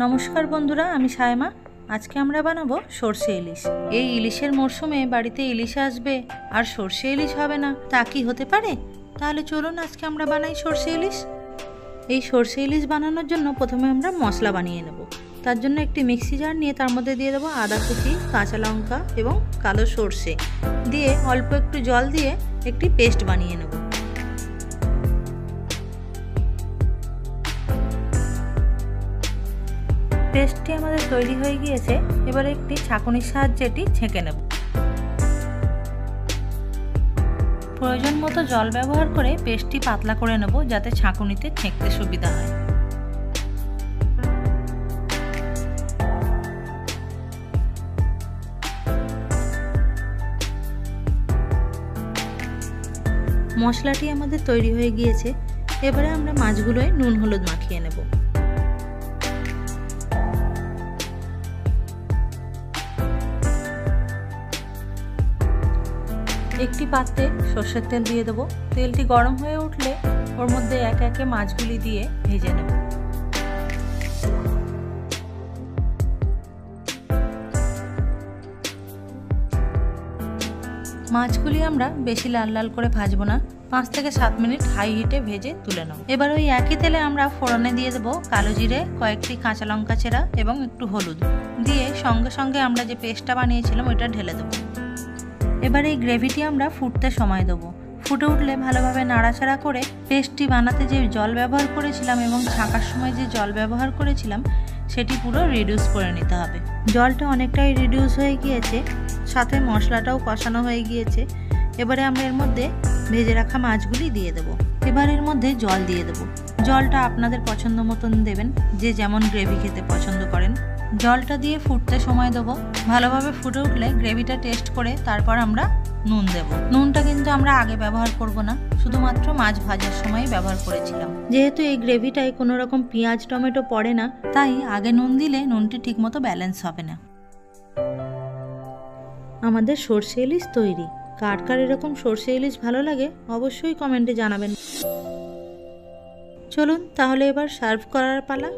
नमस्कार बंधुरा आमी सायमा। आज के आमरा बानाबो सर्षे इलिश। এই ইলিশের মরশুমে বাড়িতে ইলিশ আসবে আর সরষে ইলিশ হবে না, তা কি হতে পারে? তাহলে চলুন আজকে আমরা বানাই সরষে ইলিশ। এই সরষে ইলিশ বানানোর জন্য প্রথমে আমরা মশলা বানিয়ে নেব। তার জন্য একটি মিক্সি জার নিয়ে তার মধ্যে দিয়ে দেবো আদা কুচি, কাঁচা লঙ্কা এবং কালো সরষে দিয়ে অল্প একটু জল দিয়ে একটি পেস্ট বানিয়ে নেব। পেস্টটি আমাদের তৈরি হয়ে গিয়েছে। এবারে একটি ছাঁকুনির সাহায্যে এটি ছেঁকে নেব। প্রয়োজন মতো জল ব্যবহার করে পেস্টটি পাতলা করে নেব, যাতে ছাঁকুনিতে ছেঁকতে সুবিধা হয়। মশলাটি আমাদের তৈরি হয়ে গিয়েছে। এবারে আমরা মাছগুলোয় নুন হলুদ মাখিয়ে নেব। একটি পাত্রে সরষের তেল দিয়ে দেবো। তেলটি গরম হয়ে উঠলে ওর মধ্যে একে একে মাছগুলি দিয়ে ভেজে নেব। মাছগুলি আমরা বেশি লাল লাল করে ভাজবো না, 5 থেকে 7 মিনিট হাই হিটে ভেজে তুলে নেব। এবার ওই একই তেলে আমরা ফোড়নে দিয়ে দেবো কালো জিরে, কয়েকটি কাঁচা লঙ্কা চেরা এবং একটু হলুদ দিয়ে সঙ্গে সঙ্গে আমরা যে পেস্টটা বানিয়েছিলাম ওইটা ঢেলে দেবো। এবার এই গ্রেভিটি আমরা ফুটতে সময় দেবো। ফুটে উঠলে ভালোভাবে নাড়াচাড়া করে পেস্টটি বানাতে যে জল ব্যবহার করেছিলাম এবং ছাঁকার সময় যে জল ব্যবহার করেছিলাম সেটি পুরো রিডিউস করে নিতে হবে। জলটা অনেকটাই রিডিউস হয়ে গিয়েছে, সাথে মশলাটাও কষানো হয়ে গিয়েছে। এবারে আমরা এর মধ্যে ভেজে রাখা মাছগুলি দিয়ে দেবো। এবার এর মধ্যে জল দিয়ে দেবো। জলটা আপনাদের পছন্দ মতন দেবেন, যে যেমন গ্রেভি খেতে পছন্দ করেন। জলটা দিয়ে ফুটতে সময় দেবো। ভালোভাবে ফুটে উঠলে গ্রেভিটা টেস্ট করে তারপর আমরা নুন দেব। নুনটা কিন্তু আমরা আগে ব্যবহার করব না, শুধুমাত্র মাছ ভাজার সময় ব্যবহার করেছিলাম। যেহেতু এই গ্রেভিটায় কোনো রকম পেঁয়াজ টমেটো পড়ে না, তাই আগে নুন দিলে নুনটি ঠিকমতো ব্যালেন্স হবে না। আমাদের সরষে ইলিশ তৈরি। কার কার এরকম সরষে ইলিশ ভালো লাগে অবশ্যই কমেন্টে জানাবেন। চলুন তাহলে এবার সার্ভ করার পালা।